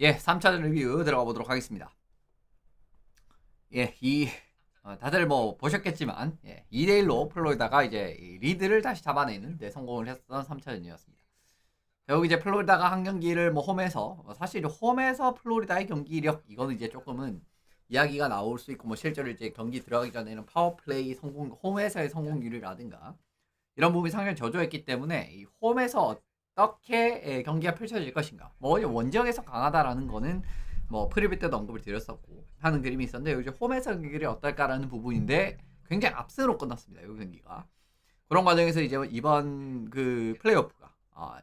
예, 3차전 리뷰 들어가 보도록 하겠습니다. 예, 다들 뭐 보셨겠지만 2대1로 플로리다가 이제 리드를 다시 잡아내는 데 성공을 했었던 3차전이었습니다. 결국 이제 플로리다가 한 경기를 뭐 홈에서 사실 홈에서 플로리다의 경기력 이거는 이제 조금은 이야기가 나올 수 있고 뭐 실제로 이제 경기 들어가기 전에는 파워플레이 성공 홈에서의 성공률이라든가 이런 부분이 상당히 저조했기 때문에 이 홈에서 어떻게 경기가 펼쳐질 것인가. 뭐 원정에서 강하다라는 거는 뭐 프리뷰 때도 언급을 드렸었고 하는 그림이 있었는데 요즘 홈에서 경기를 어떨까라는 부분인데 굉장히 앞서로 끝났습니다. 이 경기가. 그런 과정에서 이제 이번 그 플레이오프가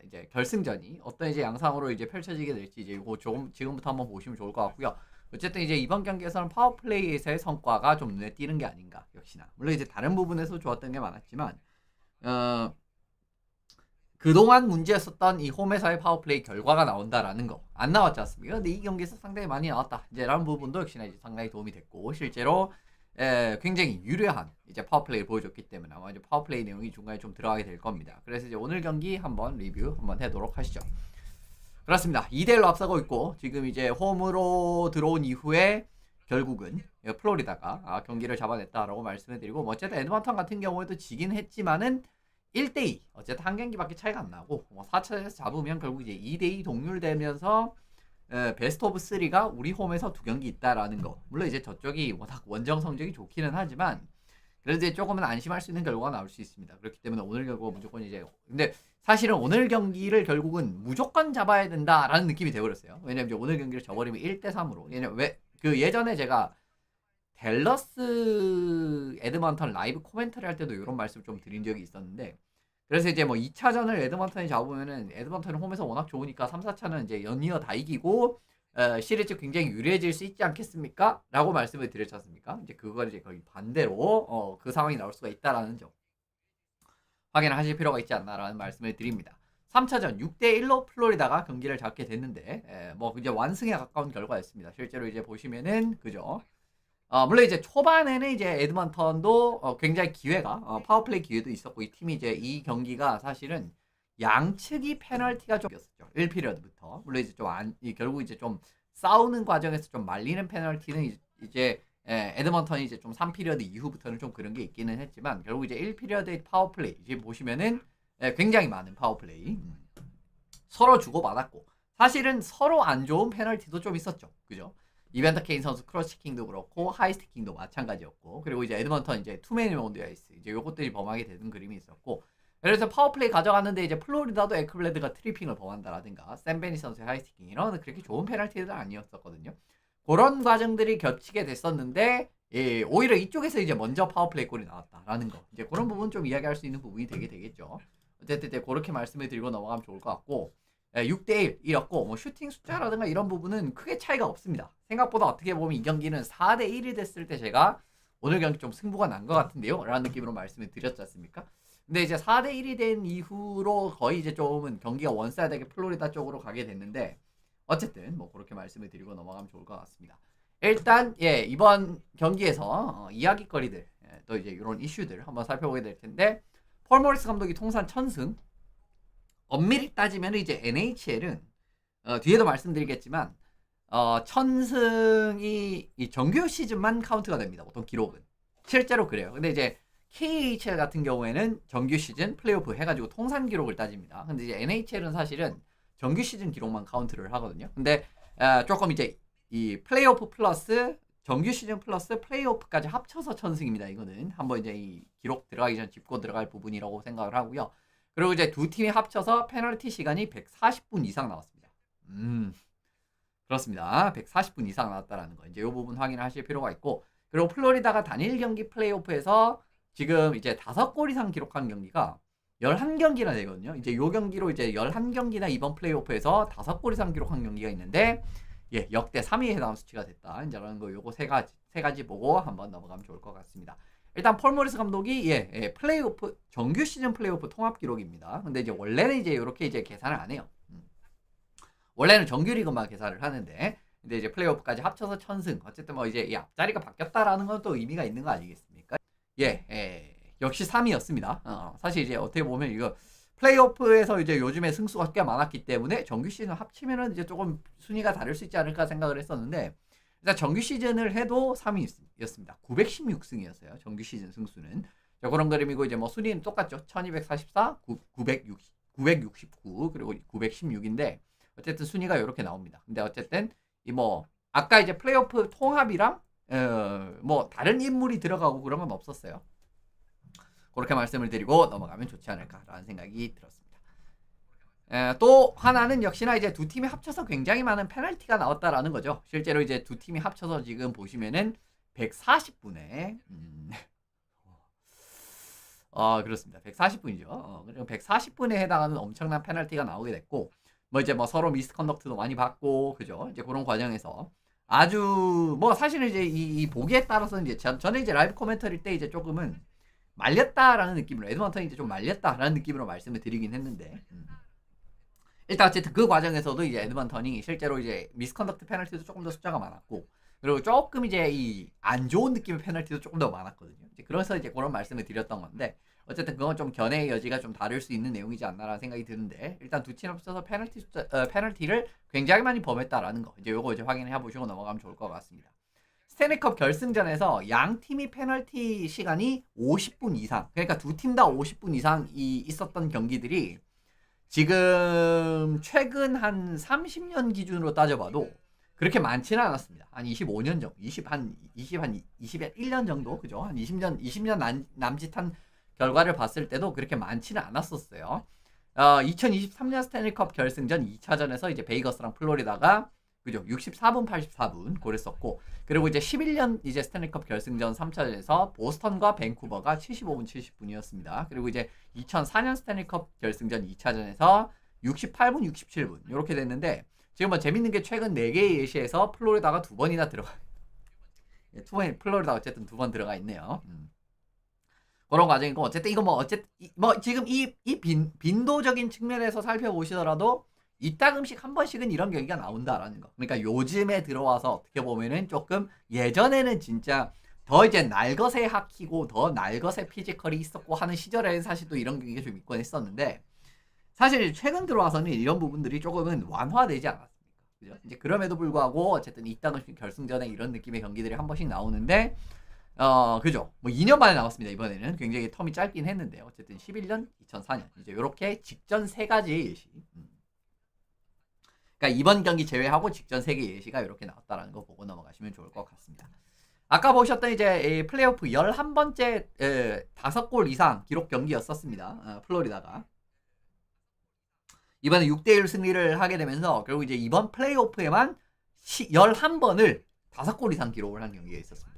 이제 결승전이 어떤 이제 양상으로 이제 펼쳐지게 될지 이제 이거 조금 지금부터 한번 보시면 좋을 것 같고요. 어쨌든 이제 이번 경기에서는 파워플레이에서의 성과가 좀 눈에 띄는 게 아닌가 역시나. 물론 이제 다른 부분에서 좋았던 게 많았지만 어, 그동안 문제였었던 이 홈에서의 파워플레이 결과가 나온다라는 거 안 나왔지 않습니까? 근데 이 경기에서 상당히 많이 나왔다. 이제 라는 부분도 역시나 이제 상당히 도움이 됐고 실제로 굉장히 유려한 이제 파워플레이를 보여줬기 때문에 아마 이제 파워플레이 내용이 중간에 좀 들어가게 될 겁니다. 그래서 이제 오늘 경기 한번 리뷰 한번 해도록 하시죠. 그렇습니다. 2대1로 앞서고 있고 지금 이제 홈으로 들어온 이후에 결국은 플로리다가 경기를 잡아냈다라고 말씀을 드리고 뭐 어쨌든 에드먼턴 같은 경우에도 지긴 했지만은 1대2 어쨌든 한 경기밖에 차이가 안 나고 뭐 4차전에서 잡으면 결국 이제 2대2 동률되면서 베스트 오브 3가 우리 홈에서 두 경기 있다라는 거. 물론 이제 저쪽이 워낙 원정 성적이 좋기는 하지만 그래도 이제 조금은 안심할 수 있는 결과가 나올 수 있습니다. 그렇기 때문에 오늘 결과 무조건 이제 근데 사실은 오늘 경기를 결국은 무조건 잡아야 된다라는 느낌이 되어버렸어요. 왜냐면 이제 오늘 경기를 져버리면 1대3으로. 왜냐면 왜 그 예전에 제가 댈러스 에드먼턴 라이브 코멘터리 할 때도 이런 말씀 좀 드린 적이 있었는데 그래서 이제 뭐 2차전을 에드먼턴이 잡으면은 에드먼턴은 홈에서 워낙 좋으니까 3, 4차는 이제 연이어 다 이기고 시리즈 굉장히 유리해질 수 있지 않겠습니까? 라고 말씀을 드렸지 않습니까? 이제 그걸 이제 거의 반대로 그 상황이 나올 수가 있다라는 점 확인을 하실 필요가 있지 않나라는 말씀을 드립니다. 3차전 6대1로 플로리다가 경기를 잡게 됐는데 뭐 이제 완승에 가까운 결과였습니다. 실제로 이제 보시면은 그죠? 물론 이제 초반에는 이제 에드먼턴도 굉장히 기회가 파워플레이 기회도 있었고 이 팀이 이제 이 경기가 사실은 양측이 페널티가 좀 있었죠. 1피리어드부터. 물론 이제 결국 이제 좀 싸우는 과정에서 좀 말리는 페널티는 이제 에드먼턴이 이제 좀 3피리어드 이후부터는 좀 그런 게 있기는 했지만 결국 이제 1피리어드의 파워플레이 지금 보시면은 굉장히 많은 파워플레이 서로 주고받았고 사실은 서로 안 좋은 페널티도 좀 있었죠. 그죠? 이벤터 케인 선수 크로스킥도 그렇고 하이스티킹도 마찬가지였고 그리고 이제 에드먼턴 이제 투맨이 온드아이스 이제 요것들이 범하게 되는 그림이 있었고 그래서 파워플레이 가져갔는데 이제 플로리다도 에크블레드가 트리핑을 범한다라든가 샘 베니 선수의 하이스티킹 이런 그렇게 좋은 페널티들은 아니었었거든요. 그런 과정들이 겹치게 됐었는데 오히려 이쪽에서 이제 먼저 파워플레이 골이 나왔다라는 거 이제 그런 부분 좀 이야기할 수 있는 부분이 되겠죠. 어쨌든 그렇게 말씀을 드리고 넘어가면 좋을 것 같고 6대1이었고 뭐 슈팅 숫자라든가 이런 부분은 크게 차이가 없습니다. 생각보다 어떻게 보면 이 경기는 4대1이 됐을 때 제가 오늘 경기 좀 승부가 난 것 같은데요 라는 느낌으로 말씀을 드렸지 않습니까? 근데 이제 4대1이 된 이후로 거의 이제 조금은 경기가 원사이드하게 플로리다 쪽으로 가게 됐는데 어쨌든 뭐 그렇게 말씀을 드리고 넘어가면 좋을 것 같습니다. 일단 이번 경기에서 이야기거리들 또 이제 이런 이슈들 한번 살펴보게 될 텐데 폴 모리스 감독이 통산 1000승 엄밀히 따지면 이제 NHL은 뒤에도 말씀드리겠지만 1000승이 이 정규 시즌만 카운트가 됩니다. 보통 기록은 실제로 그래요. 근데 이제 KHL 같은 경우에는 정규 시즌 플레이오프 해가지고 통산 기록을 따집니다. 근데 이제 NHL은 사실은 정규 시즌 기록만 카운트를 하거든요. 근데 조금 이제 이 플레이오프 플러스 정규 시즌 플러스 플레이오프까지 합쳐서 1000승입니다. 이거는 한번 이제 이 기록 들어가기 전 짚고 들어갈 부분이라고 생각을 하고요. 그리고 이제 두 팀이 합쳐서 페널티 시간이 140분 이상 나왔습니다. 그렇습니다. 140분 이상 나왔다라는 거. 이제 이 부분 확인을 하실 필요가 있고, 그리고 플로리다가 단일 경기 플레이오프에서 지금 이제 5골 이상 기록한 경기가 11경기나 되거든요. 이제 요 경기로 이제 11경기나 이번 플레이오프에서 5골 이상 기록한 경기가 있는데, 역대 3위에 해당하는 수치가 됐다. 이제라는 거 요거 세 가지 보고 한번 넘어가면 좋을 것 같습니다. 일단 폴 모리스 감독이 플레이오프 정규 시즌 플레이오프 통합 기록입니다. 근데 이제 원래는 이제 이렇게 이제 계산을 안 해요. 원래는 정규 리그만 계산을 하는데 근데 이제 플레이오프까지 합쳐서 1000승. 어쨌든 뭐 이제 이 앞자리가 바뀌었다라는 건 또 의미가 있는 거 아니겠습니까? 역시 3위였습니다. 사실 이제 어떻게 보면 이거 플레이오프에서 이제 요즘에 승수가 꽤 많았기 때문에 정규 시즌 합치면은 이제 조금 순위가 다를 수 있지 않을까 생각을 했었는데 일단 정규 시즌을 해도 3위였습니다. 916승이었어요. 정규 시즌 승수는. 자, 그런 그림이고 이제 뭐 순위는 똑같죠. 1244, 969 그리고 916인데 어쨌든 순위가 이렇게 나옵니다. 근데 어쨌든 이 뭐 아까 이제 플레이오프 통합이랑 뭐 다른 인물이 들어가고 그런 건 없었어요. 그렇게 말씀을 드리고 넘어가면 좋지 않을까라는 생각이 들었습니다. 또 하나는 역시나 이제 두 팀이 합쳐서 굉장히 많은 페널티가 나왔다라는 거죠. 실제로 이제 두 팀이 합쳐서 지금 보시면은 140분에 그렇습니다. 140분이죠. 그리고 140분에 해당하는 엄청난 페널티가 나오게 됐고 뭐 이제 뭐 서로 미스컨덕트도 많이 받고 그죠? 이제 그런 과정에서 아주 뭐 사실은 이제 이 보기에 따라서는 이제 저는 이제 라이브 코멘터리 때 이제 조금은 말렸다라는 느낌으로 에드먼턴이 이제 좀 말렸다라는 느낌으로 말씀을 드리긴 했는데 일단 어쨌든 그 과정에서도 이제 에드먼턴이 실제로 이제 미스컨덕트 페널티도 조금 더 숫자가 많았고 그리고 조금 이제 이 안 좋은 느낌의 페널티도 조금 더 많았거든요. 그래서 이제 그런 말씀을 드렸던 건데 어쨌든 그건 좀 견해의 여지가 좀 다를 수 있는 내용이지 않나라는 생각이 드는데 일단 두 팀 합쳐서 페널티를 굉장히 많이 범했다라는 거 이제 요거 이제 확인해 보시고 넘어가면 좋을 것 같습니다. 스탠리컵 결승전에서 양 팀이 페널티 시간이 50분 이상 그러니까 두 팀 다 50분 이상이 있었던 경기들이 지금 최근 한 30년 기준으로 따져봐도 그렇게 많지는 않았습니다. 한 25년 정도, 21년 정도, 그죠? 한 20년 남짓한 결과를 봤을 때도 그렇게 많지는 않았었어요. 2023년 스탠리컵 결승전 2차전에서 이제 베이거스랑 플로리다가 그죠? 64분 84분 그랬었고 그리고 이제 11년 이제 스탠리컵 결승전 3차전에서 보스턴과 밴쿠버가 75분 70분이었습니다. 그리고 이제 2004년 스탠리컵 결승전 2차전에서 68분 67분 이렇게 됐는데 지금 뭐 재밌는 게 최근 4개의 예시에서 플로리다가 2번이나 들어가 플로리다 어쨌든 2번 들어가 있네요. 그런 과정이고 어쨌든 이거 뭐 지금 이 빈도적인 측면에서 살펴보시더라도 이따금씩 한 번씩은 이런 경기가 나온다라는 거. 그러니까 요즘에 들어와서 어떻게 보면은 조금 예전에는 진짜 더 이제 날것에 하키고 더 날것에 피지컬이 있었고 하는 시절에는 사실 또 이런 경기가 좀 있곤 했었는데 사실 최근 들어와서는 이런 부분들이 조금은 완화되지 않았습니까? 그죠? 이제 그럼에도 불구하고 어쨌든 이따금씩 결승전에 이런 느낌의 경기들이 한 번씩 나오는데 그죠? 뭐 2년 만에 나왔습니다. 이번에는 굉장히 텀이 짧긴 했는데 어쨌든 11년, 2004년 이제 이렇게 직전 3가지의 예시. 그러니까 이번 경기 제외하고 직전 3개 예시가 이렇게 나왔다라는 거 보고 넘어가시면 좋을 것 같습니다. 아까 보셨던 이제 플레이오프 11번째 5골 이상 기록 경기였었습니다. 플로리다가. 이번에 6대1 승리를 하게 되면서 결국 이제 이번 플레이오프에만 11번을 5골 이상 기록을 한 경기가 있었습니다.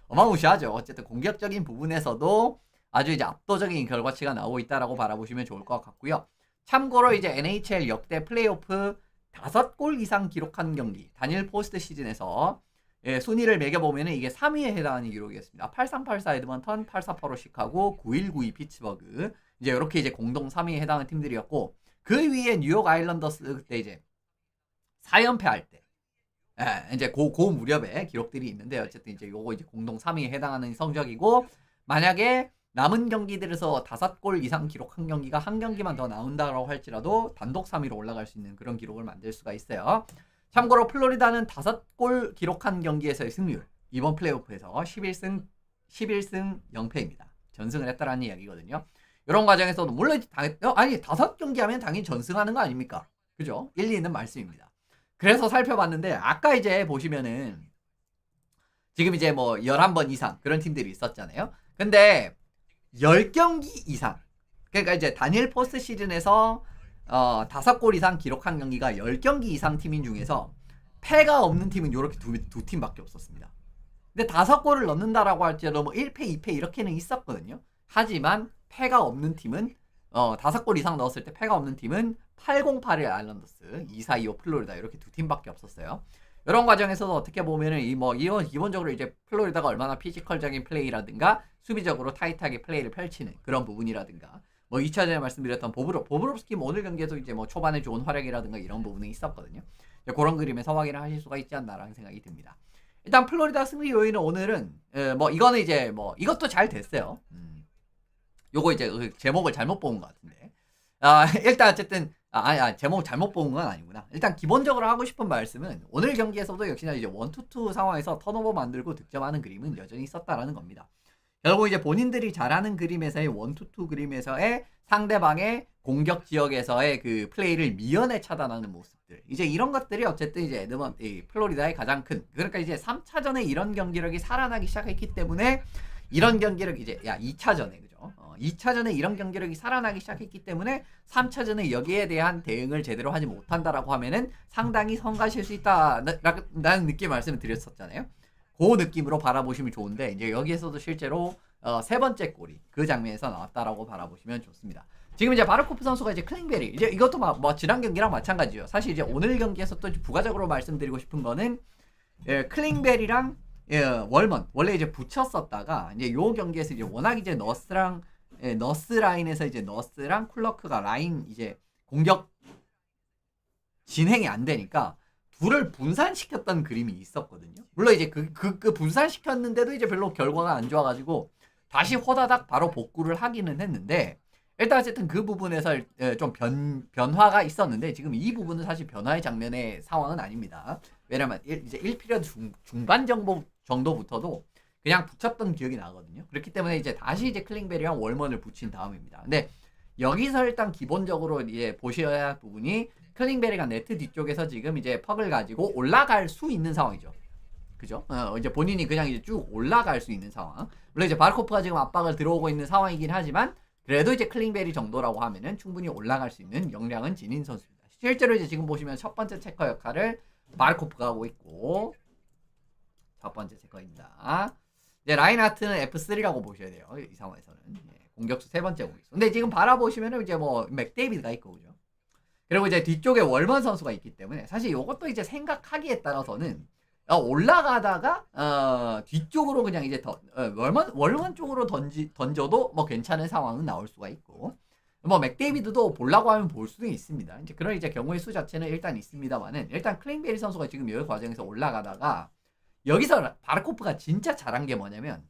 어마무시하죠. 어쨌든 공격적인 부분에서도 아주 이제 압도적인 결과치가 나오고 있다라고 바라보시면 좋을 것 같고요. 참고로 이제 NHL 역대 플레이오프 5골 이상 기록한 경기 단일 포스트 시즌에서 순위를 매겨보면 이게 3위에 해당하는 기록이었습니다. 8384 에드먼턴, 8485 시카고, 9192 피츠버그 이제 이렇게 이제 공동 3위에 해당하는 팀들이었고 그 위에 뉴욕 아일랜더스 그때 이제 4연패 할 때 이제 고 무렵에 기록들이 있는데 어쨌든 이제 요거 이제 공동 3위에 해당하는 성적이고 만약에 남은 경기들에서 5골 이상 기록한 경기가 한 경기만 더 나온다고 할지라도 단독 3위로 올라갈 수 있는 그런 기록을 만들 수가 있어요. 참고로 플로리다는 5골 기록한 경기에서의 승률 이번 플레이오프에서 11승 0패입니다. 전승을 했다라는 이야기거든요. 이런 과정에서도 물론 아니 5경기 하면 당연히 전승하는 거 아닙니까? 그죠? 일리 있는 말씀입니다. 그래서 살펴봤는데 아까 이제 보시면은 지금 이제 뭐 11번 이상 그런 팀들이 있었잖아요. 근데 10경기 이상 그러니까 이제 단일 포스트 시즌에서 5골 이상 기록한 경기가 10경기 이상 팀인 중에서 패가 없는 팀은 이렇게 두 팀밖에 없었습니다. 근데 5골을 넣는다라고 할지라도 뭐 1패, 2패 이렇게는 있었거든요. 하지만 패가 없는 팀은 5골 이상 넣었을 때 패가 없는 팀은 808의 아일랜더스, 2425 플로리다 이렇게 두 팀밖에 없었어요. 이런 과정에서도 어떻게 보면은 기본적으로 이제 플로리다가 얼마나 피지컬적인 플레이라든가 수비적으로 타이트하게 플레이를 펼치는 그런 부분이라든가 뭐 2차전에 말씀드렸던 보브롭스키 오늘 경기에도 이제 뭐 초반에 좋은 활약이라든가 이런 부분이 있었거든요. 그런 그림에서 확인을 하실 수가 있지 않나라는 생각이 듭니다. 일단 플로리다 승리 요인은 오늘은 뭐 이거는 이제 뭐 이것도 잘 됐어요. 요거 이제 제목을 잘못 본 것 같은데. 아, 일단 어쨌든 제목 잘못 본 건 아니구나. 일단 기본적으로 하고 싶은 말씀은 오늘 경기에서도 역시나 이제 1-2 상황에서 턴오버 만들고 득점하는 그림은 여전히 있었다라는 겁니다. 결국 이제 본인들이 잘하는 그림에서의 1-2 그림에서의 상대방의 공격 지역에서의 그 플레이를 미연에 차단하는 모습들. 이제 이런 것들이 어쨌든 이제 플로리다의 가장 큰, 그러니까 이제 3차전에 이런 경기력이 살아나기 시작했기 때문에 이런 경기력 이제 2차전에 그죠? 2차전에 이런 경기력이 살아나기 시작했기 때문에 3차전에 여기에 대한 대응을 제대로 하지 못한다라고 하면은 상당히 성가실 수 있다라는 느낌 말씀을 드렸었잖아요. 그 느낌으로 바라보시면 좋은데 이제 여기에서도 실제로 세 번째 골이 그 장면에서 나왔다라고 바라보시면 좋습니다. 지금 이제 바르코프 선수가 이제 클링베리 이제 이것도 뭐 지난 경기랑 마찬가지죠. 사실 이제 오늘 경기에서 또 부가적으로 말씀드리고 싶은 거는 클링베리랑 월먼 원래 이제 붙였었다가 이제 요 경기에서 이제 워낙 이제 너스 라인에서 이제 너스랑 쿨러크가 라인 이제 공격 진행이 안 되니까 둘을 분산시켰던 그림이 있었거든요. 물론 이제 그 분산시켰는데도 이제 별로 결과가 안 좋아가지고 다시 호다닥 바로 복구를 하기는 했는데 일단 어쨌든 그 부분에서 좀 변화가 있었는데 지금 이 부분은 사실 변화의 장면의 상황은 아닙니다. 왜냐면 이제 1피리어드 중반 정도부터도 그냥 붙였던 기억이 나거든요. 그렇기 때문에 이제 다시 이제 클링베리랑 월먼을 붙인 다음입니다. 근데 여기서 일단 기본적으로 이제 보셔야 할 부분이 클링베리가 네트 뒤쪽에서 지금 이제 퍽을 가지고 올라갈 수 있는 상황이죠. 그죠? 이제 본인이 그냥 이제 쭉 올라갈 수 있는 상황. 물론 이제 바르코프가 지금 압박을 들어오고 있는 상황이긴 하지만 그래도 이제 클링베리 정도라고 하면은 충분히 올라갈 수 있는 역량은 지닌 선수입니다. 실제로 이제 지금 보시면 첫 번째 체커 역할을 바르코프가 하고 있고 첫 번째 체커입니다. 이제 라인하트는 F3라고 보셔야 돼요. 이 상황에서는. 공격수 세 번째 공격수. 근데 지금 바라보시면은 이제 뭐 맥데이비드가 있고 그죠? 그리고 이제 뒤쪽에 월먼 선수가 있기 때문에 사실 이것도 이제 생각하기에 따라서는 올라가다가 뒤쪽으로 그냥 이제 월먼 쪽으로 던져도 뭐 괜찮은 상황은 나올 수가 있고 뭐 맥데이비드도 보려고 하면 볼 수도 있습니다. 이제 그런 이제 경우의 수 자체는 일단 있습니다만은 일단 클링베리 선수가 지금 여기 과정에서 올라가다가 여기서 바르코프가 진짜 잘한 게 뭐냐면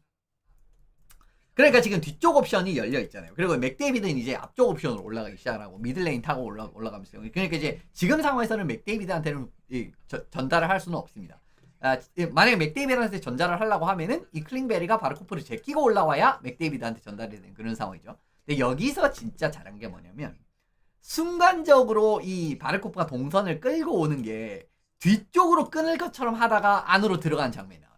그러니까 지금 뒤쪽 옵션이 열려 있잖아요. 그리고 맥데이비드는 이제 앞쪽 옵션으로 올라가기 시작하고 미들레인 타고 올라가면서 그러니까 이제 지금 상황에서는 맥데이비드한테는 전달을 할 수는 없습니다. 만약에 맥데이비드한테 전달을 하려고 하면은 이 클링베리가 바르코프를 제끼고 올라와야 맥데이비드한테 전달이 되는 그런 상황이죠. 근데 여기서 진짜 잘한 게 뭐냐면 순간적으로 이 바르코프가 동선을 끌고 오는 게 뒤쪽으로 끊을 것처럼 하다가 안으로 들어간 장면이 나와요.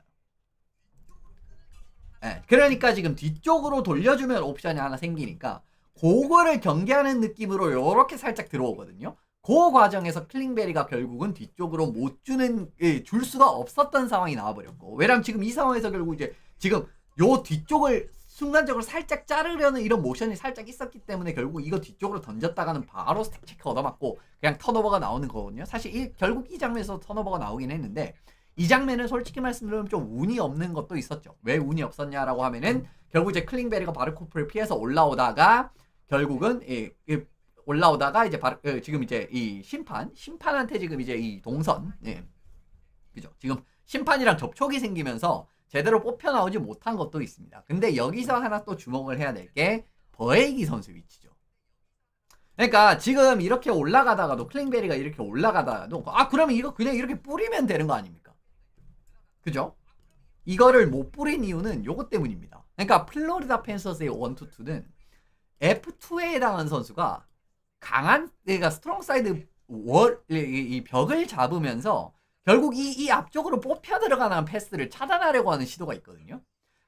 그러니까 지금 뒤쪽으로 돌려주면 옵션이 하나 생기니까 그거를 경계하는 느낌으로 이렇게 살짝 들어오거든요. 그 과정에서 클링베리가 결국은 뒤쪽으로 못 줄 수가 없었던 상황이 나와버렸고 왜냐면 지금 이 상황에서 결국 이제 지금 요 뒤쪽을 순간적으로 살짝 자르려는 이런 모션이 살짝 있었기 때문에 결국 이거 뒤쪽으로 던졌다가는 바로 스택 체크 얻어맞고 그냥 턴오버가 나오는 거거든요. 사실 결국 이 장면에서 턴오버가 나오긴 했는데 이 장면은 솔직히 말씀드리면 좀 운이 없는 것도 있었죠. 왜 운이 없었냐라고 하면은 결국 이제 클링베리가 바르코프를 피해서 올라오다가 결국은 올라오다가 이제 지금 이제 이 심판한테 지금 이제 이 동선 그죠? 지금 심판이랑 접촉이 생기면서 제대로 뽑혀 나오지 못한 것도 있습니다. 근데 여기서 하나 또 주목을 해야 될 게 버에기 선수 위치죠. 그러니까 지금 이렇게 올라가다가도 클링베리가 이렇게 올라가다가도 그러면 이거 그냥 이렇게 뿌리면 되는 거 아닙니까? 그죠? 이거를 못 뿌린 이유는 요것 때문입니다. 그러니까 플로리다 팬서스의 1-2는 F2에 해당한 선수가 강한 그러니까 스트롱 사이드 이 벽을 잡으면서 결국 이 앞쪽으로 뽑혀 들어가는 패스를 차단하려고 하는 시도가 있거든요.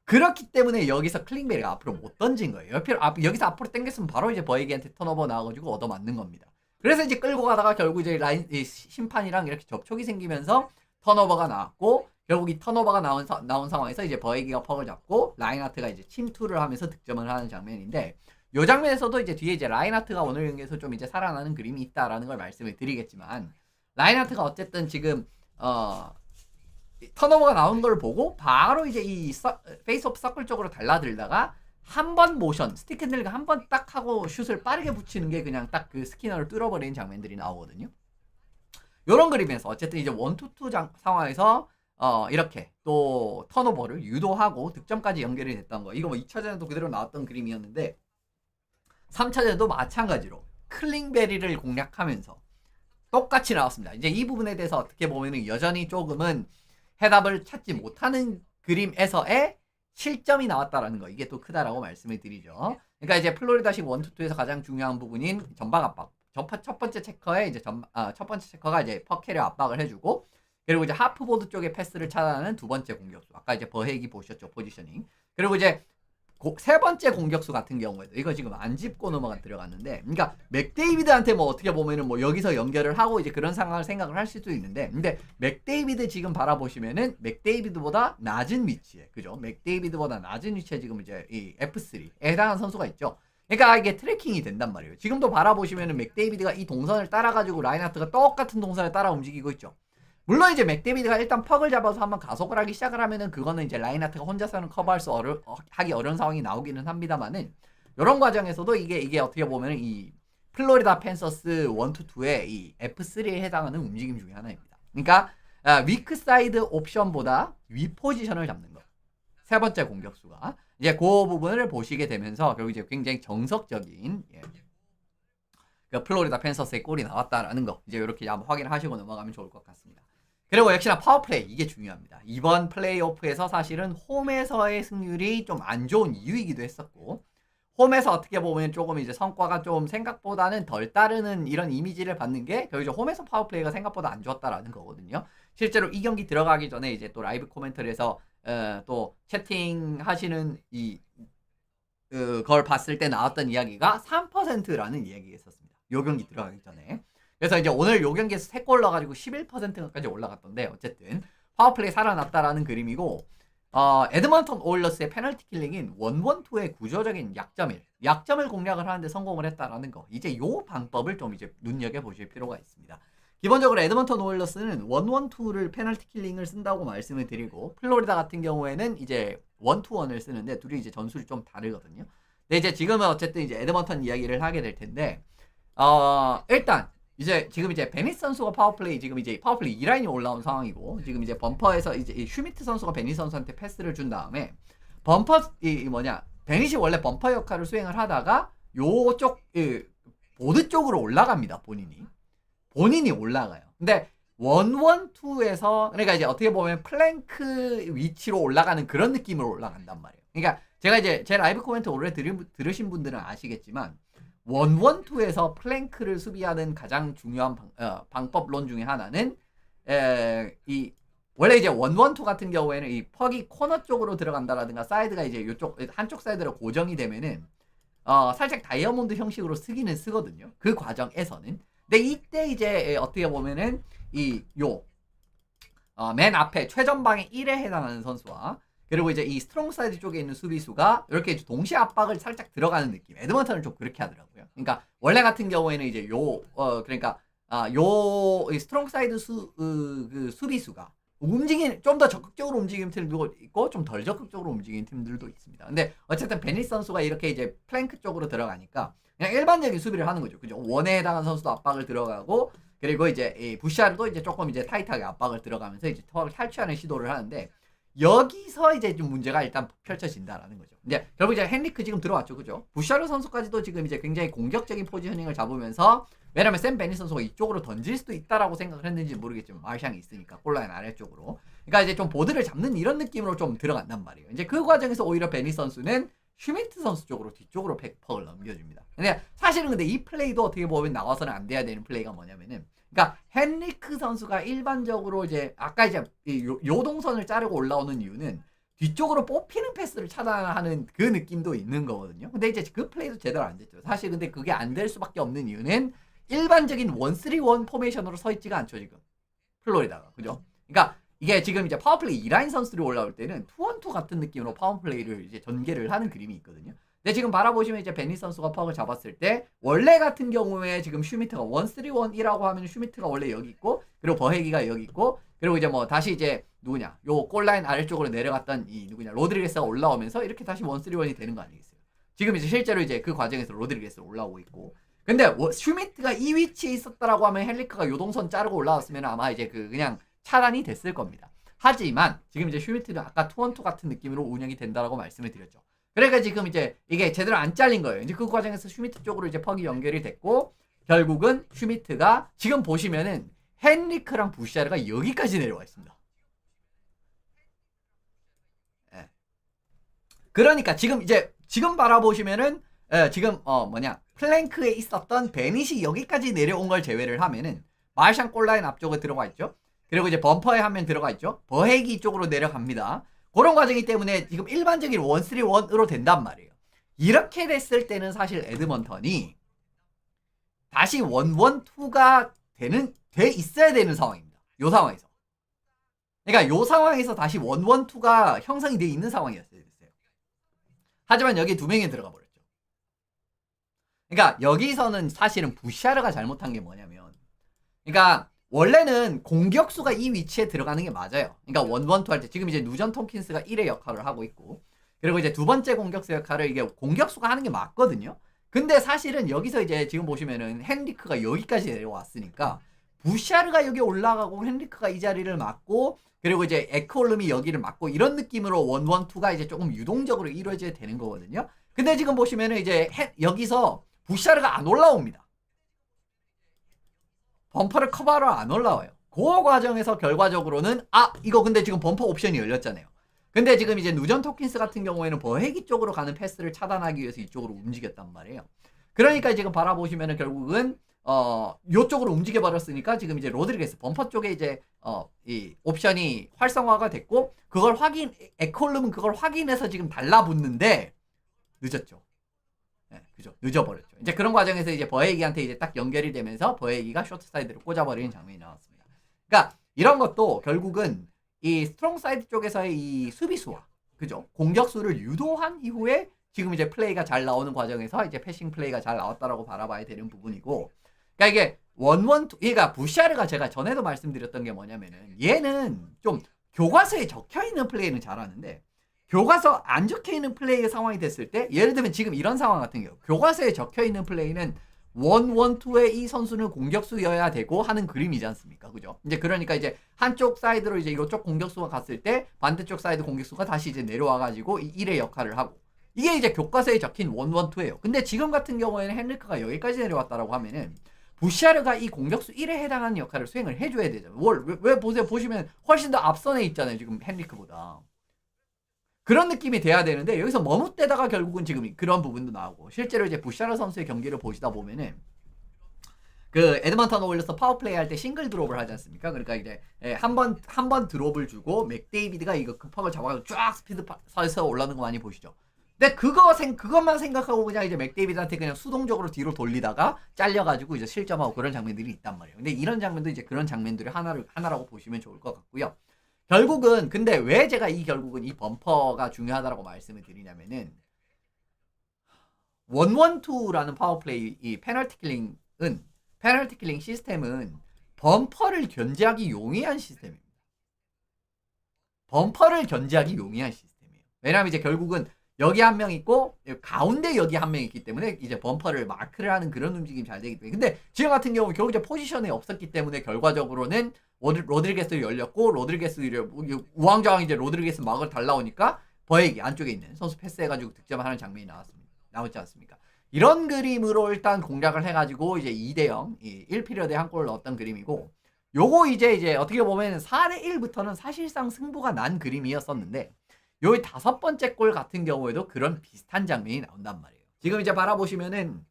그렇기 때문에 여기서 클링베리가 앞으로 못 던진 거예요. 여기서 앞으로 당겼으면 바로 이제 버에기한테 턴오버 나와가지고 얻어맞는 겁니다. 그래서 이제 끌고 가다가 결국 이제 심판이랑 이렇게 접촉이 생기면서 턴오버가 나왔고 결국 이 턴오버가 나온 상황에서 이제 버에기가 퍽을 잡고 라인하트가 이제 침투를 하면서 득점을 하는 장면인데 이 장면에서도 이제 뒤에 이제 라인하트가 오늘 경기에서 좀 이제 살아나는 그림이 있다라는 걸 말씀을 드리겠지만 라인하트가 어쨌든 지금 턴오버가 나온 걸 보고 바로 이제 이 페이스오프 서클 쪽으로 달라들다가 한 번 모션 스틱 핸들과 한 번 딱 하고 슛을 빠르게 붙이는 게 그냥 딱 그 스키너를 뚫어버리는 장면들이 나오거든요. 요런 그림에서 어쨌든 이제 1-2 상황에서 이렇게 또 턴오버를 유도하고 득점까지 연결이 됐던 거 이거 뭐 2차전에도 그대로 나왔던 그림이었는데 3차전도 마찬가지로 클링베리를 공략하면서 똑같이 나왔습니다. 이제 이 부분에 대해서 어떻게 보면은 여전히 조금은 해답을 찾지 못하는 그림에서의 실점이 나왔다라는 거, 이게 또 크다라고 말씀을 드리죠. 그러니까 이제 플로리다식 1-2에서 가장 중요한 부분인 전방 압박. 첫 번째 체커에 이제 첫 번째 체커가 이제 퍼캐를 압박을 해주고, 그리고 이제 하프보드 쪽에 패스를 차단하는 두 번째 공격수. 아까 이제 버헤기 보셨죠, 포지셔닝. 그리고 이제 세 번째 공격수 같은 경우에도 이거 지금 안 짚고 들어갔는데, 그러니까 맥데이비드한테 뭐 어떻게 보면은 뭐 여기서 연결을 하고 이제 그런 상황을 생각을 할 수도 있는데, 근데 맥데이비드 지금 바라보시면은 맥데이비드보다 낮은 위치에, 그죠? 맥데이비드보다 낮은 위치에 지금 이제 이 F3에 해당하는 선수가 있죠. 그러니까 이게 트래킹이 된단 말이에요. 지금도 바라보시면은 맥데이비드가 이 동선을 따라가지고 라인하트가 똑같은 동선을 따라 움직이고 있죠. 물론 이제 맥데이비드가 일단 퍽을 잡아서 한번 가속을 하기 시작을 하면은 그거는 이제 라인하트가 혼자서는 커버할 수 하기 어려운 상황이 나오기는 합니다만은, 이런 과정에서도 이게 어떻게 보면은 이 플로리다 팬서스 1-2의 이 F3에 해당하는 움직임 중에 하나입니다. 그러니까 위크 사이드 옵션보다 위 포지션을 잡는 거. 세 번째 공격수가 이제 그 부분을 보시게 되면서 결국 이제 굉장히 정석적인 그 플로리다 팬서스의 골이 나왔다라는 거, 이제 이렇게 한번 확인하시고 넘어가면 좋을 것 같습니다. 그리고 역시나 파워플레이, 이게 중요합니다. 이번 플레이오프에서 사실은 홈에서의 승률이 좀 안 좋은 이유이기도 했었고, 홈에서 어떻게 보면 조금 이제 성과가 좀 생각보다는 덜 따르는 이런 이미지를 받는 게 결국 이제 홈에서 파워플레이가 생각보다 안 좋았다라는 거거든요. 실제로 이 경기 들어가기 전에 이제 또 라이브 코멘터리에서 또 채팅하시는 걸 봤을 때 나왔던 이야기가 3%라는 이야기가 있었습니다. 요 경기 들어가기 전에. 그래서 이제 오늘 요 경기에서 3골 넣어가지고 11%까지 올라갔던데, 어쨌든 파워플레이 살아났다라는 그림이고, 에드먼턴 오일러스의 페널티 킬링인 1-1-2의 구조적인 약점을 공략을 하는데 성공을 했다라는 거, 이제 요 방법을 좀 이제 눈여겨보실 필요가 있습니다. 기본적으로 에드먼턴 오일러스는 1-1-2를 페널티 킬링을 쓴다고 말씀을 드리고, 플로리다 같은 경우에는 이제 1-2-1을 쓰는데 둘이 이제 전술이 좀 다르거든요. 근데 이제 지금은 어쨌든 이제 에드먼턴 이야기를 하게 될 텐데, 일단 지금 이제 베니스 선수가 파워플레이, 지금 이제 파워플레이 2라인이 올라온 상황이고, 지금 이제 범퍼에서 이제 슈미트 선수가 베니스 선수한테 패스를 준 다음에, 베니시 원래 범퍼 역할을 수행을 하다가 요쪽 보드 쪽으로 올라갑니다. 본인이 올라가요. 근데 1-1-2에서 그러니까 이제 어떻게 보면 플랭크 위치로 올라가는 그런 느낌으로 올라간단 말이에요. 그러니까 제가 이제 제 라이브 코멘트 오래 들으신 분들은 아시겠지만, 1-1-2에서 플랭크를 수비하는 가장 중요한 방법론 중에 하나는 원래 이제 1-1-2 같은 경우에는 이 퍽이 코너 쪽으로 들어간다라든가 사이드가 이제 요쪽 한쪽 사이드로 고정이 되면은 살짝 다이아몬드 형식으로 쓰기는 쓰거든요. 그 과정에서는. 근데 이때 이제 어떻게 보면은 맨 앞에 최전방에 1에 해당하는 선수와, 그리고 이제 이 스트롱 사이드 쪽에 있는 수비수가 이렇게 동시에 압박을 살짝 들어가는 느낌. 에드먼턴은 좀 그렇게 하더라고요. 그러니까 원래 같은 경우에는 이제 그러니까 이 스트롱 사이드 수비수가 좀 더 적극적으로 움직이는 팀들도 있고 좀 덜 적극적으로 움직이는 팀들도 있습니다. 근데 어쨌든 베니스 선수가 이렇게 이제 플랭크 쪽으로 들어가니까 그냥 일반적인 수비를 하는 거죠. 그죠? 원에 해당하는 선수도 압박을 들어가고, 그리고 이제 이 부샤르도 이제 조금 이제 타이트하게 압박을 들어가면서 이제 탈취하는 시도를 하는데, 여기서 이제 좀 문제가 일단 펼쳐진다라는 거죠. 이제 결국 이제 헨리크 지금 들어왔죠, 그죠? 부샤르 선수까지도 지금 이제 굉장히 공격적인 포지셔닝을 잡으면서, 왜냐면 샘 베니 선수가 이쪽으로 던질 수도 있다라고 생각을 했는지 모르겠지만 마샹이 있으니까 골라인 아래쪽으로. 그러니까 이제 좀 보드를 잡는 이런 느낌으로 좀 들어간단 말이에요. 이제 그 과정에서 오히려 베니 선수는 슈미트 선수 쪽으로 뒤쪽으로 백퍼를 넘겨줍니다. 근데 사실은 근데 이 플레이도 어떻게 보면 나와서는 안 돼야 되는 플레이가 뭐냐면은, 그러니까 헨리크 선수가 일반적으로 이제 아까 이제 요 동선을 자르고 올라오는 이유는 뒤쪽으로 뽑히는 패스를 차단하는 그 느낌도 있는 거거든요. 근데 이제 그 플레이도 제대로 안 됐죠. 사실 근데 그게 안 될 수밖에 없는 이유는 일반적인 1-3-1 포메이션으로 서 있지가 않죠, 지금 플로리다가. 그죠? 그러니까 이게 지금 이제 파워플레이 2라인 선수들이 올라올 때는 2-on-2 같은 느낌으로 파워플레이를 이제 전개를 하는 그림이 있거든요. 근데 지금 바라보시면 이제 베니 선수가 퍽을 잡았을 때, 원래 같은 경우에 지금 슈미트가 1-3-1이라고 하면 슈미트가 원래 여기 있고, 그리고 버헤기가 여기 있고, 그리고 이제 뭐 다시 이제 요 골라인 아래쪽으로 내려갔던 로드리게스가 올라오면서 이렇게 다시 1-3-1이 되는 거 아니겠어요? 지금 이제 실제로 이제 그 과정에서 로드리게스가 올라오고 있고, 근데 슈미트가 이 위치에 있었다라고 하면 헨리크가 요동선 자르고 올라왔으면 아마 이제 그냥 차단이 됐을 겁니다. 하지만 지금 이제 슈미트는 아까 2-on-2 같은 느낌으로 운영이 된다라고 말씀을 드렸죠. 그러니까 지금 이제 이게 제대로 안 잘린 거예요. 이제 그 과정에서 슈미트 쪽으로 이제 퍽이 연결이 됐고 결국은 슈미트가 지금 보시면은 헨리크랑 부샤르가 여기까지 내려와 있습니다. 예. 그러니까 지금 바라보시면은 지금 플랭크에 있었던 베닛이 여기까지 내려온 걸 제외를 하면은 마르샹 골라인 앞쪽에 들어가 있죠. 그리고 이제 범퍼에 한 명 들어가 있죠. 버헤기 쪽으로 내려갑니다. 그런 과정이기 때문에 지금 일반적인 1-3-1으로 된단 말이에요. 이렇게 됐을 때는 사실 에드먼턴이 다시 1-1-2가 돼 있어야 되는 상황입니다. 요 상황에서. 그러니까 요 상황에서 다시 1-1-2가 형성이 돼 있는 상황이었어요. 하지만 여기 두 명이 들어가 버렸죠. 그러니까 여기서는 사실은 부샤르가 잘못한 게 뭐냐면, 그러니까 원래는 공격수가 이 위치에 들어가는 게 맞아요. 그러니까 1-1-2 할 때 지금 이제 누전 톰킨스가 1의 역할을 하고 있고, 그리고 이제 두 번째 공격수 역할을 이게 공격수가 하는 게 맞거든요. 근데 사실은 여기서 이제 지금 보시면은 헨리크가 여기까지 내려왔으니까 부샤르가 여기 올라가고 헨리크가 이 자리를 맡고 그리고 이제 에크홀름이 여기를 맡고 이런 느낌으로 1-1-2가 이제 조금 유동적으로 이루어져야 되는 거거든요. 근데 지금 보시면은 이제 여기서 부샤르가 안 올라옵니다. 범퍼를 커버하러 안 올라와요. 그 과정에서 결과적으로는 이거 근데 지금 범퍼 옵션이 열렸잖아요. 근데 지금 이제 누전 토킨스 같은 경우에는 버헤기 쪽으로 가는 패스를 차단하기 위해서 이쪽으로 움직였단 말이에요. 그러니까 지금 바라보시면은 결국은 요쪽으로 움직여 버렸으니까 지금 이제 로드리게스 범퍼 쪽에 이제 이 옵션이 활성화가 됐고 그걸 에콜룸은 그걸 확인해서 지금 달라붙는데 늦었죠. 네, 그죠. 늦어버렸죠. 이제 그런 과정에서 이제 버헤기한테 이제 딱 연결이 되면서 버헤기가 쇼트 사이드를 꽂아버리는 장면이 나왔습니다. 그러니까 이런 것도 결국은 이 스트롱 사이드 쪽에서의 이 수비수와 그죠 공격수를 유도한 이후에 지금 이제 플레이가 잘 나오는 과정에서 이제 패싱 플레이가 잘 나왔다라고 바라봐야 되는 부분이고, 그러니까 이게 1-1-2 그러니까 부샤르가 제가 전에도 말씀드렸던 게 뭐냐면은 얘는 좀 교과서에 적혀 있는 플레이는 잘하는데 교과서 안 적혀 있는 플레이의 상황이 됐을 때 예를 들면 지금 이런 상황 같은 경우 교과서에 적혀 있는 플레이는 1-1-2의 이 선수는 공격수여야 되고 하는 그림이지 않습니까? 그죠? 이제 그러니까 이제 한쪽 사이드로 이제 이쪽 공격수가 갔을 때 반대쪽 사이드 공격수가 다시 이제 내려와가지고 이 1의 역할을 하고 이게 이제 교과서에 적힌 1-1-2예요. 근데 지금 같은 경우에는 헨리크가 여기까지 내려왔다라고 하면은 부샤르가 이 공격수 1에 해당하는 역할을 수행을 해줘야 되잖아요. 왜 보세요. 보시면 훨씬 더 앞선에 있잖아요. 지금 헨리크보다. 그런 느낌이 돼야 되는데 여기서 머뭇대다가 결국은 지금 그런 부분도 나오고 실제로 이제 부샤르 선수의 경기를 보시다 보면은 그 에드먼턴 오일러스 파워플레이 할 때 싱글 드롭을 하지 않습니까? 그러니까 이제 한 번 드롭을 주고 맥데이비드가 이거 급하게 잡아가지고 쫙 스피드 서서 올라오는 거 많이 보시죠. 근데 그것만 생각하고 그냥 이제 맥데이비드한테 그냥 수동적으로 뒤로 돌리다가 잘려가지고 이제 실점하고 그런 장면들이 있단 말이에요. 근데 이런 장면도 이제 그런 장면들을 하나라고 보시면 좋을 것 같고요. 결국은 근데 왜 제가 결국은 이 범퍼가 중요하다고 말씀을 드리냐면은 1-1-2라는 파워플레이 이 페널티 킬링 시스템은 범퍼를 견제하기 용이한 시스템입니다. 범퍼를 견제하기 용이한 시스템이에요. 왜냐하면 이제 결국은 여기 한 명 있고 가운데 여기 한 명 있기 때문에 이제 범퍼를 마크를 하는 그런 움직임이 잘 되기 때문에 근데 지금 같은 경우 결국 이제 포지션에 없었기 때문에 결과적으로는 로드리게스를 열렸고 로드리게스를 우왕좌왕 이제 로드리게스 막을 달라오니까 버헤기 안쪽에 있는 선수 패스해가지고 득점을 하는 장면이 나왔지 않습니까? 이런 그림으로 일단 공략을 해가지고 이제 2-0 1피리어드에 한 골을 넣었던 그림이고 요거 이제 어떻게 보면 4-1부터는 사실상 승부가 난 그림이었었는데 요 다섯 번째 골 같은 경우에도 그런 비슷한 장면이 나온단 말이에요. 지금 이제 바라보시면은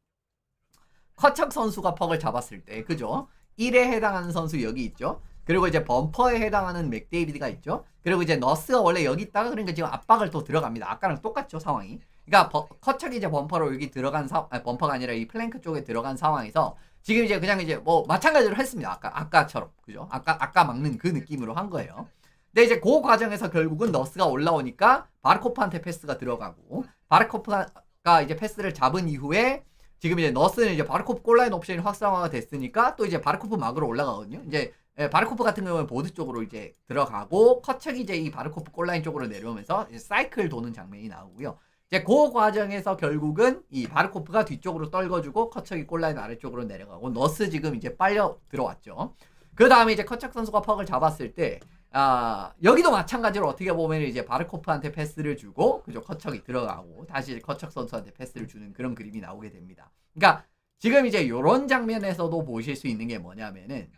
커척 선수가 퍽을 잡았을 때 그죠? 1에 해당하는 선수 여기 있죠. 그리고 이제 범퍼에 해당하는 맥데이비드가 있죠. 그리고 이제 너스가 원래 여기 있다가 그러니까 지금 압박을 또 들어갑니다. 아까랑 똑같죠 상황이. 그러니까 커척이 이제 범퍼로 여기 들어간 범퍼가 아니라 이 플랭크 쪽에 들어간 상황에서 지금 이제 그냥 이제 뭐 마찬가지로 했습니다. 아까처럼 그죠? 아까 막는 그 느낌으로 한 거예요. 근데 이제 그 과정에서 결국은 너스가 올라오니까 바르코프한테 패스가 들어가고 바르코프가 이제 패스를 잡은 이후에 지금 이제 너스는 이제 바르코프 골라인 옵션이 확성화가 됐으니까 또 이제 바르코프 막으로 올라가거든요. 이제 바르코프 같은 경우는 보드 쪽으로 이제 들어가고 커척이 이제 이 바르코프 골라인 쪽으로 내려오면서 이제 사이클 도는 장면이 나오고요. 이제 그 과정에서 결국은 이 바르코프가 뒤쪽으로 떨궈주고 커척이 골라인 아래쪽으로 내려가고 너스 지금 이제 빨려 들어왔죠. 그 다음에 이제 커척 선수가 퍽을 잡았을 때 여기도 마찬가지로 어떻게 보면 이제 바르코프한테 패스를 주고, 그죠? 커척이 들어가고, 다시 커척 선수한테 패스를 주는 그런 그림이 나오게 됩니다. 그러니까, 지금 이제 요런 장면에서도 보실 수 있는 게 뭐냐면은,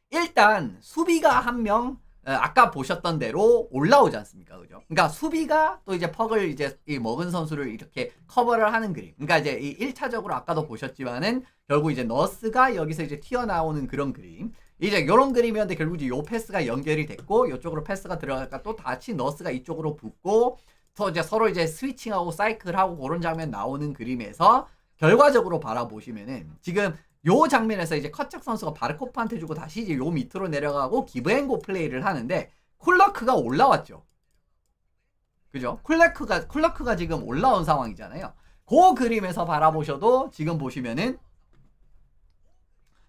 일단, 수비가 한 명, 아까 보셨던 대로 올라오지 않습니까? 그죠? 그러니까 수비가 또 이제 퍽을 이제 먹은 선수를 이렇게 커버를 하는 그림. 그러니까 이제 이 1차적으로 아까도 보셨지만은, 결국 이제 너스가 여기서 이제 튀어나오는 그런 그림. 이제 요런 그림이었는데 결국 이제 요 패스가 연결이 됐고 요쪽으로 패스가 들어갈까 또 다시 너스가 이쪽으로 붙고 이제 서로 이제 스위칭하고 사이클하고 그런 장면 나오는 그림에서 결과적으로 바라보시면은 지금 요 장면에서 이제 커척 선수가 바르코프한테 주고 다시 이제 요 밑으로 내려가고 기브앤고 플레이를 하는데 쿨러크가 올라왔죠. 그죠? 쿨러크가 지금 올라온 상황이잖아요. 그 그림에서 바라보셔도 지금 보시면은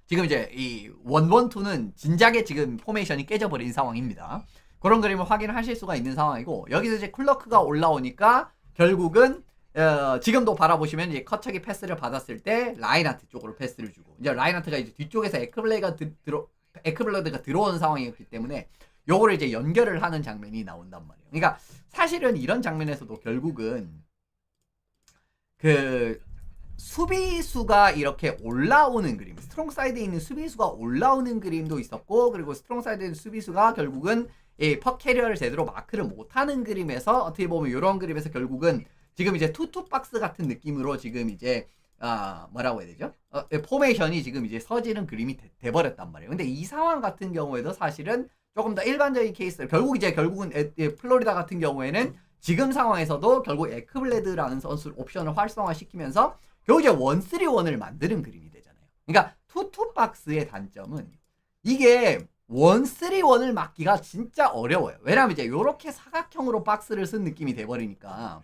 지금 이제 이 1-1-2는 진작에 지금 포메이션이 깨져버린 상황입니다. 그런 그림을 확인하실 수가 있는 상황이고 여기서 이제 쿨러크가 올라오니까 결국은 지금도 바라보시면 이제 커척이 패스를 받았을 때 라인하트 쪽으로 패스를 주고 이제 라인하트가 이제 뒤쪽에서 에크블러드가 들어온 상황이었기 때문에 요거를 이제 연결을 하는 장면이 나온단 말이에요. 그러니까 사실은 이런 장면에서도 결국은 그 수비수가 이렇게 올라오는 그림, 스트롱 사이드에 있는 수비수가 올라오는 그림도 있었고 그리고 스트롱 사이드에 있는 수비수가 결국은 이 퍽 캐리어를 제대로 마크를 못하는 그림에서 어떻게 보면 이런 그림에서 결국은 지금 이제 투투 박스 같은 느낌으로 지금 이제 뭐라고 해야 되죠? 포메이션이 지금 이제 서지는 그림이 돼버렸단 말이에요. 근데 이 상황 같은 경우에도 사실은 조금 더 일반적인 케이스, 결국은 플로리다 같은 경우에는 지금 상황에서도 결국 에크블레드라는 선수 옵션을 활성화시키면서 결국 이제 1-3-1을 만드는 그림이 되잖아요. 그러니까 투투 박스의 단점은 이게 1-3-1을 막기가 진짜 어려워요. 왜냐면 이제 이렇게 사각형으로 박스를 쓴 느낌이 돼버리니까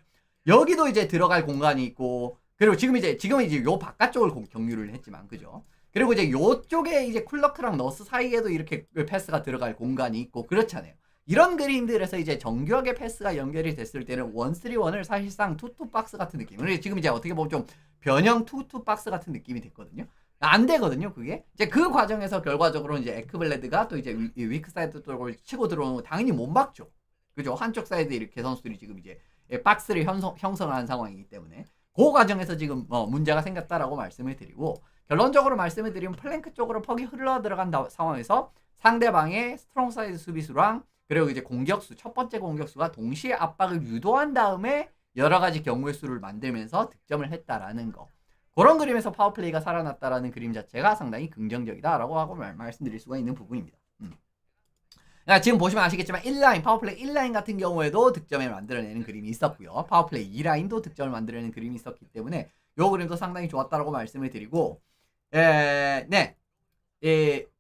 여기도 이제 들어갈 공간이 있고 그리고 지금은 이제 요 바깥쪽을 경유를 했지만 그죠? 그리고 이제 요쪽에 이제 쿨러크랑 너스 사이에도 이렇게 패스가 들어갈 공간이 있고 그렇잖아요. 이런 그림들에서 이제 정교하게 패스가 연결이 됐을 때는 1-3-1을 사실상 투투 박스 같은 느낌. 그래서 지금 이제 어떻게 보면 좀 변형 투투 박스 같은 느낌이 됐거든요. 안 되거든요, 그게. 이제 그 과정에서 결과적으로 이제 에크블레드가 또 이제 위크 사이드 쪽으로 치고 들어오는 거 당연히 못 막죠. 그죠? 한쪽 사이드에 이렇게 선수들이 지금 이제 박스를 형성한 상황이기 때문에 그 과정에서 지금 문제가 생겼다라고 말씀을 드리고 결론적으로 말씀을 드리면 플랭크 쪽으로 퍽이 흘러 들어간 상황에서 상대방의 스트롱 사이드 수비수랑 그리고 이제 공격수, 첫 번째 공격수가 동시에 압박을 유도한 다음에 여러 가지 경우의 수를 만들면서 득점을 했다라는 거. 그런 그림에서 파워플레이가 살아났다라는 그림 자체가 상당히 긍정적이다라고 하고 말씀드릴 수가 있는 부분입니다. 그러니까 지금 보시면 아시겠지만 1라인, 파워플레이 1라인 같은 경우에도 득점을 만들어내는 그림이 있었고요. 파워플레이 2라인도 득점을 만들어내는 그림이 있었기 때문에 이 그림도 상당히 좋았다라고 말씀을 드리고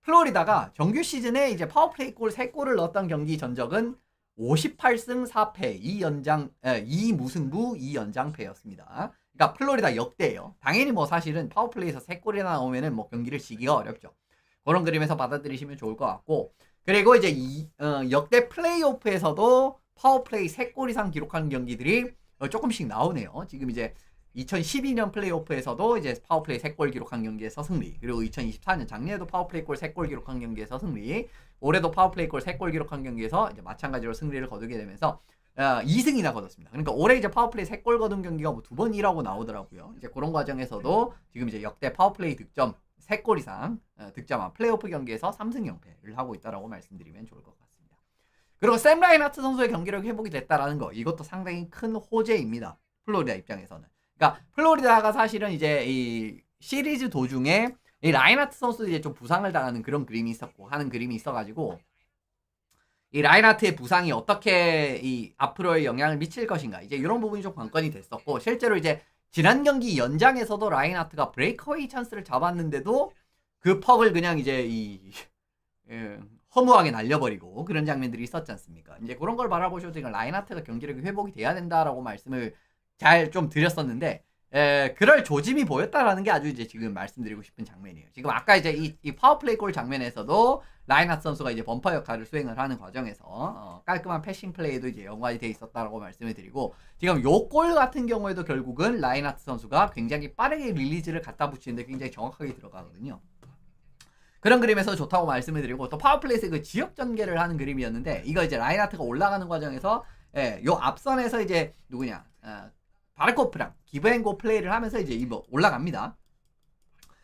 플로리다가 정규 시즌에 이제 파워플레이 골 3골을 넣었던 경기 전적은 58승 4패 2무승부 2연장패였습니다. 그러니까 플로리다 역대예요. 당연히 뭐 사실은 파워플레이에서 3골이나 나오면은 뭐 경기를 지기가 어렵죠. 그런 그림에서 받아들이시면 좋을 것 같고 그리고 이제 역대 플레이오프에서도 파워플레이 3골 이상 기록한 경기들이 조금씩 나오네요. 지금 이제 2012년 플레이오프에서도 이제 파워플레이 3골 기록한 경기에서 승리. 그리고 2024년 작년에도 파워플레이 골 3골 기록한 경기에서 승리. 올해도 파워플레이 골 3골 기록한 경기에서 이제 마찬가지로 승리를 거두게 되면서 2승이나 거뒀습니다. 그러니까 올해 이제 파워플레이 3골 거둔 경기가 뭐 2번이라고 나오더라고요. 이제 그런 과정에서도 지금 이제 역대 파워플레이 득점 3골 이상 득점한 플레이오프 경기에서 3승 0패를 하고 있다라고 말씀드리면 좋을 것 같습니다. 그리고 샘 라인하트 선수의 경기력 회복이 됐다라는 거 이것도 상당히 큰 호재입니다. 플로리다 입장에서는. 그러니까 플로리다가 사실은 이제 이 시리즈 도중에 이 라인하트 선수도 이제 좀 부상을 당하는 그런 그림이 있었고 하는 그림이 있어가지고 이 라인하트의 부상이 어떻게 이 앞으로의 영향을 미칠 것인가 이제 이런 부분이 좀 관건이 됐었고 실제로 이제 지난 경기 연장에서도 라인하트가 브레이크어웨이 찬스를 잡았는데도 그 퍽을 그냥 이제 허무하게 날려버리고 그런 장면들이 있었지 않습니까? 이제 그런 걸 바라보셔도 지금 라인하트가 경기력이 회복이 돼야 된다라고 말씀을 잘 좀 드렸었는데 그럴 조짐이 보였다라는 게 아주 이제 지금 말씀드리고 싶은 장면이에요. 지금 아까 이제 이 파워플레이 골 장면에서도 라인하트 선수가 이제 범퍼 역할을 수행을 하는 과정에서 깔끔한 패싱 플레이도 이제 연관이 돼 있었다라고 말씀을 드리고 지금 요 골 같은 경우에도 결국은 라인하트 선수가 굉장히 빠르게 릴리즈를 갖다 붙이는데 굉장히 정확하게 들어가거든요. 그런 그림에서 좋다고 말씀을 드리고, 또 파워플레이에서 그 지역 전개를 하는 그림이었는데, 이거 이제 라인하트가 올라가는 과정에서 요 앞선에서 이제 누구냐, 바르코프랑 기브앤고 플레이를 하면서 이제 이거 올라갑니다.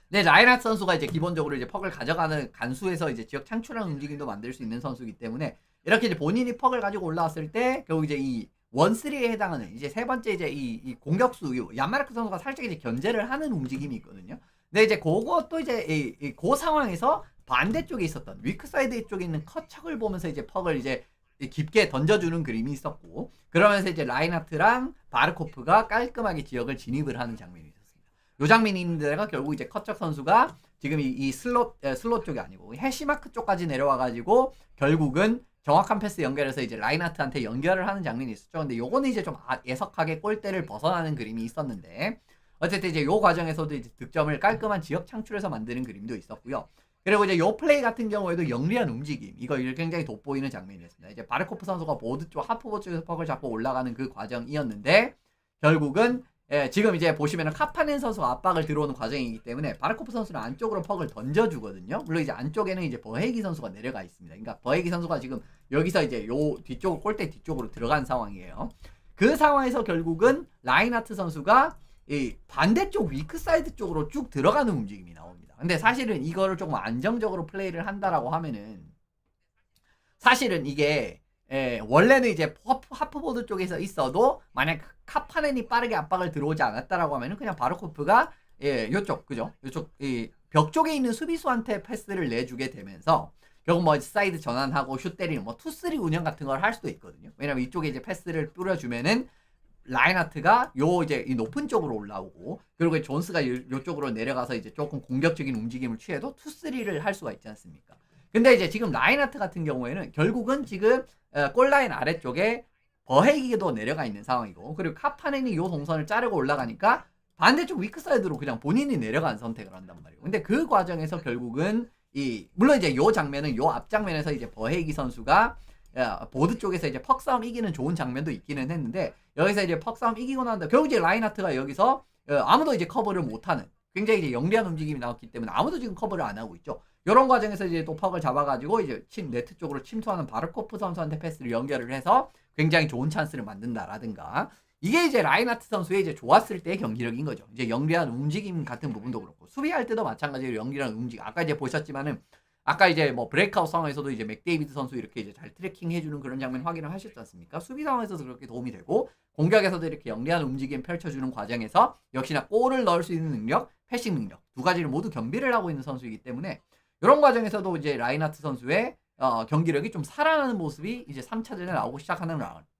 네, 라인하트 선수가 이제 기본적으로 이제 퍽을 가져가는 간수에서 이제 지역 창출하는 움직임도 만들 수 있는 선수이기 때문에, 이렇게 이제 본인이 퍽을 가지고 올라왔을 때 결국 이제 이 원쓰리에 해당하는 이제 세 번째 이제 이 공격수 얀마르크 선수가 살짝 이제 견제를 하는 움직임이 있거든요. 근데 이제 그것도 이제 그 상황에서 반대쪽에 있었던 위크사이드 쪽에 있는 커척을 보면서 이제 퍽을 이제 깊게 던져주는 그림이 있었고, 그러면서 이제 라인하트랑 바르코프가 깔끔하게 지역을 진입을 하는 장면이 있었습니다. 요 장면이 있는 데가 결국 이제 커척 선수가 지금 이 슬롯 쪽이 아니고 해시마크 쪽까지 내려와가지고 결국은 정확한 패스 연결해서 이제 라인하트한테 연결을 하는 장면이 있었죠. 근데 요거는 이제 좀 예석하게 골대를 벗어나는 그림이 있었는데, 어쨌든 이제 요 과정에서도 이제 득점을 깔끔한 지역 창출해서 만드는 그림도 있었고요. 그리고 이제 요 플레이 같은 경우에도 영리한 움직임, 이거 굉장히 돋보이는 장면이었습니다. 이제 바르코프 선수가 보드 쪽, 하프보드 쪽에서 퍽을 잡고 올라가는 그 과정이었는데, 결국은 지금 이제 보시면은 카파넨 선수가 압박을 들어오는 과정이기 때문에 바르코프 선수는 안쪽으로 퍽을 던져주거든요. 물론 이제 안쪽에는 이제 버헤기 선수가 내려가 있습니다. 그러니까 버헤기 선수가 지금 여기서 이제 요 뒤쪽, 골대 뒤쪽으로 들어간 상황이에요. 그 상황에서 결국은 라인하트 선수가 이 반대쪽 위크사이드 쪽으로 쭉 들어가는 움직임이 나옵니다. 근데 사실은 이거를 조금 안정적으로 플레이를 한다라고 하면은, 사실은 이게 원래는 이제 하프보드 쪽에서 있어도 만약 카파넨이 빠르게 압박을 들어오지 않았다라고 하면은 그냥 바르코프가 요쪽, 그죠? 요쪽 벽 쪽에 있는 수비수한테 패스를 내주게 되면서 결국 뭐 사이드 전환하고 슛 때리는 뭐 2-3 운영 같은 걸 할 수도 있거든요. 왜냐면 이쪽에 이제 패스를 뿌려주면은 라인하트가 이제 이 높은 쪽으로 올라오고, 그리고 존스가 요쪽으로 내려가서 이제 조금 공격적인 움직임을 취해도 2-3를 할 수가 있지 않습니까? 근데 이제 지금 라인하트 같은 경우에는 결국은 지금 골라인 아래쪽에 버헤기도 내려가 있는 상황이고, 그리고 카파넨이 요 동선을 자르고 올라가니까 반대쪽 위크사이드로 그냥 본인이 내려가는 선택을 한단 말이에요. 근데 그 과정에서 결국은 물론 이제 요 장면은 요 앞 장면에서 이제 버헤기 선수가 보드 쪽에서 이제 퍽 싸움 이기는 좋은 장면도 있기는 했는데, 여기서 이제 퍽 싸움 이기고 난다 결국 이제 라인하트가 여기서 아무도 이제 커버를 못하는 굉장히 이제 영리한 움직임이 나왔기 때문에 아무도 지금 커버를 안 하고 있죠. 이런 과정에서 이제 또 퍽을 잡아가지고 이제 네트 쪽으로 침투하는 바르코프 선수한테 패스를 연결을 해서 굉장히 좋은 찬스를 만든다라든가, 이게 이제 라인하트 선수의 이제 좋았을 때의 경기력인 거죠. 이제 영리한 움직임 같은 부분도 그렇고, 수비할 때도 마찬가지로 영리한 움직임. 아까 이제 보셨지만은, 아까 이제 뭐 브레이크아웃 상황에서도 이제 맥데이비드 선수 이렇게 이제 잘 트래킹 해주는 그런 장면 확인을 하셨지 않습니까? 수비 상황에서도 그렇게 도움이 되고, 공격에서도 이렇게 영리한 움직임 펼쳐주는 과정에서 역시나 골을 넣을 수 있는 능력, 패싱 능력, 두 가지를 모두 겸비를 하고 있는 선수이기 때문에, 이런 과정에서도 이제 라인하트 선수의 경기력이 좀 살아나는 모습이 이제 3차전에 나오고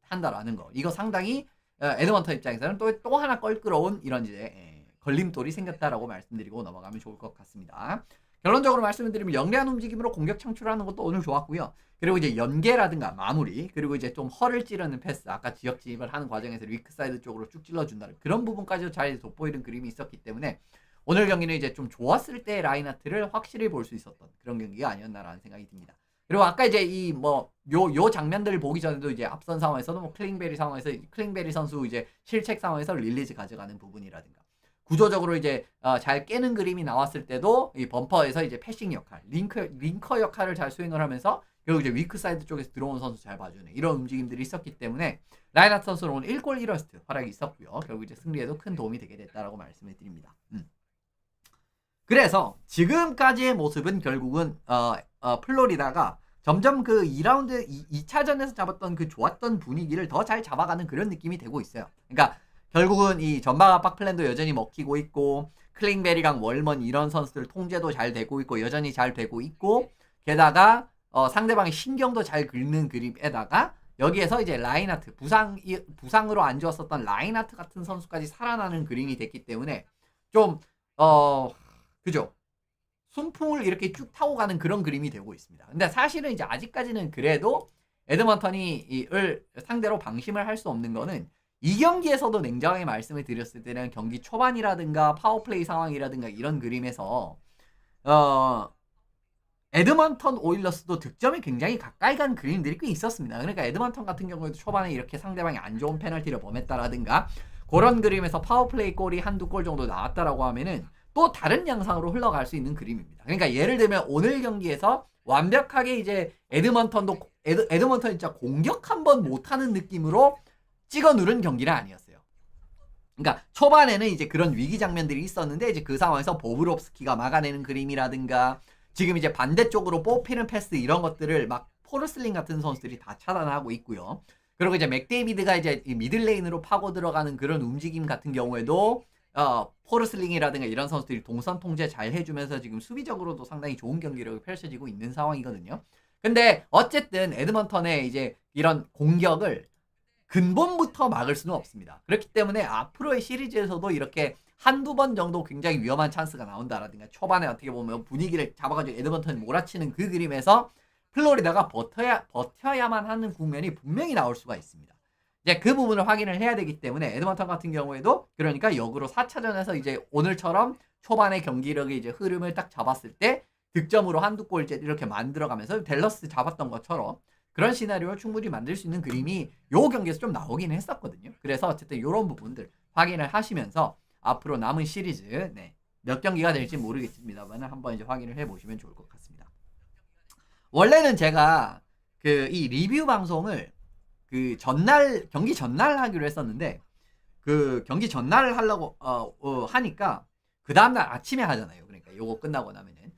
한다라는 거. 이거 상당히 에드먼턴 입장에서는 또 하나 껄끄러운 이런 이제 걸림돌이 생겼다라고 말씀드리고 넘어가면 좋을 것 같습니다. 결론적으로 말씀을 드리면 영리한 움직임으로 공격 창출하는 것도 오늘 좋았고요. 그리고 이제 연계라든가 마무리, 그리고 이제 좀 허를 찌르는 패스, 아까 지역 진입을 하는 과정에서 위크사이드 쪽으로 쭉 찔러준다는 그런 부분까지도 잘 돋보이는 그림이 있었기 때문에, 오늘 경기는 이제 좀 좋았을 때 라인하트를 확실히 볼 수 있었던 그런 경기가 아니었나라는 생각이 듭니다. 그리고 아까 이제 요 장면들을 보기 전에도 이제 앞선 상황에서도 뭐 클링베리 상황에서 클링베리 선수 이제 실책 상황에서 릴리즈 가져가는 부분이라든가, 구조적으로 이제 잘 깨는 그림이 나왔을 때도 이 범퍼에서 이제 패싱 역할, 링커 역할을 잘 수행을 하면서 결국 이제 위크 사이드 쪽에서 들어온 선수 잘 봐주는 이런 움직임들이 있었기 때문에, 라인하트 선수는 오늘 1골 1어시스트 활약이 있었고요. 결국 이제 승리에도 큰 도움이 되게 됐다라고 말씀을 드립니다. 그래서 지금까지의 모습은 결국은 플로리다가 점점 그 2라운드 2차전에서 잡았던 그 좋았던 분위기를 더 잘 잡아가는 그런 느낌이 되고 있어요. 그러니까 결국은 이 전방 압박 플랜도 여전히 먹히고 있고, 클링베리랑 월먼 이런 선수들 통제도 잘 되고 있고 여전히 잘 되고 있고, 게다가 상대방의 신경도 잘 긁는 그림에다가 여기에서 이제 라인하트 부상으로 안 좋았었던 라인하트 같은 선수까지 살아나는 그림이 됐기 때문에 좀 그죠? 순풍을 이렇게 쭉 타고 가는 그런 그림이 되고 있습니다. 근데 사실은 이제 아직까지는 그래도 에드먼턴이 상대로 방심을 할 수 없는 거는, 이 경기에서도 냉정하게 말씀을 드렸을 때는 경기 초반이라든가 파워플레이 상황이라든가 이런 그림에서 에드먼턴 오일러스도 득점이 굉장히 가까이 간 그림들이 꽤 있었습니다. 그러니까 에드먼턴 같은 경우에도 초반에 이렇게 상대방이 안 좋은 페널티를 범했다라든가 그런 그림에서 파워플레이 골이 한두 골 정도 나왔다라고 하면은 또 다른 양상으로 흘러갈 수 있는 그림입니다. 그러니까 예를 들면 오늘 경기에서 완벽하게 이제 에드먼턴 진짜 공격 한번 못하는 느낌으로 찍어 누른 경기는 아니었어요. 그러니까 초반에는 이제 그런 위기 장면들이 있었는데 이제 그 상황에서 보브롭스키가 막아내는 그림이라든가 지금 이제 반대쪽으로 뽑히는 패스 이런 것들을 막 포르슬링 같은 선수들이 다 차단하고 있고요. 그리고 이제 맥데이비드가 이제 미들레인으로 파고 들어가는 그런 움직임 같은 경우에도 포르슬링이라든가 이런 선수들이 동선 통제 잘 해주면서 지금 수비적으로도 상당히 좋은 경기력이 펼쳐지고 있는 상황이거든요. 근데 어쨌든 에드먼턴의 이제 이런 공격을 근본부터 막을 수는 없습니다. 그렇기 때문에 앞으로의 시리즈에서도 이렇게 한두 번 정도 굉장히 위험한 찬스가 나온다라든가 초반에 어떻게 보면 분위기를 잡아가지고 에드먼턴이 몰아치는 그 그림에서 플로리다가 버텨야만 하는 국면이 분명히 나올 수가 있습니다. 이제 그 부분을 확인을 해야 되기 때문에 에드먼턴 같은 경우에도 그러니까 역으로 4차전에서 이제 오늘처럼 초반의 경기력의 이제 흐름을 딱 잡았을 때 득점으로 한두 골 이렇게 만들어가면서 댈러스 잡았던 것처럼 그런 시나리오를 충분히 만들 수 있는 그림이 요 경기에서 좀 나오긴 했었거든요. 그래서 어쨌든 이런 부분들 확인을 하시면서 앞으로 남은 시리즈 몇 경기가 될지 모르겠습니다만 한번 이제 확인을 해보시면 좋을 것 같습니다. 원래는 제가 그 이 리뷰 방송을 그 전날 경기 전날 하기로 했었는데 그 경기 전날 하려고 하니까 그 다음날 아침에 하잖아요. 그러니까 요거 끝나고 나면은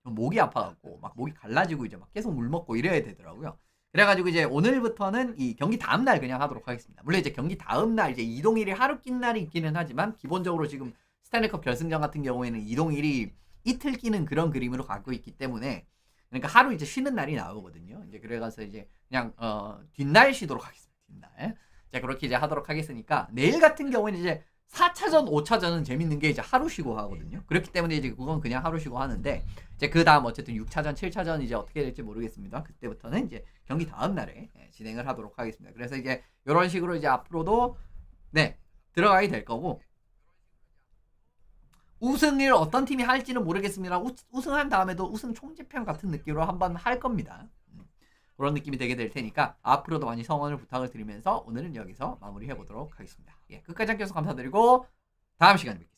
목이 아파갖고 막 목이 갈라지고 이제 막 계속 물 먹고 이래야 되더라고요. 그래가지고 이제 오늘부터는 이 경기 다음날 그냥 하도록 하겠습니다. 물론 이제 경기 다음날 이제 이동일이 하루 낀 날이 있기는 하지만 기본적으로 지금 스탠리컵 결승전 같은 경우에는 이동일이 이틀 끼는 그런 그림으로 가고 있기 때문에 그러니까 하루 이제 쉬는 날이 나오거든요. 이제 그래가서 이제 그냥 뒷날 쉬도록 하겠습니다. 뒷날. 자 그렇게 이제 하도록 하겠으니까 내일 같은 경우에는 이제 4차전, 5차전은 재밌는 게 이제 하루 쉬고 하거든요. 그렇기 때문에 이제 그건 그냥 하루 쉬고 하는데 이제 그 다음 어쨌든 6차전, 7차전 이제 어떻게 될지 모르겠습니다. 그때부터는 이제 경기 다음 날에 진행을 하도록 하겠습니다. 그래서 이제 이런 식으로 이제 앞으로도 들어가게 될 거고 우승을 어떤 팀이 할지는 모르겠습니다. 우승한 다음에도 우승 총집편 같은 느낌으로 한번 할 겁니다. 그런 느낌이 되게 될 테니까 앞으로도 많이 성원을 부탁을 드리면서 오늘은 여기서 마무리해 보도록 하겠습니다. 끝까지 함께 해주셔서 감사드리고 다음 시간에 뵙겠습니다.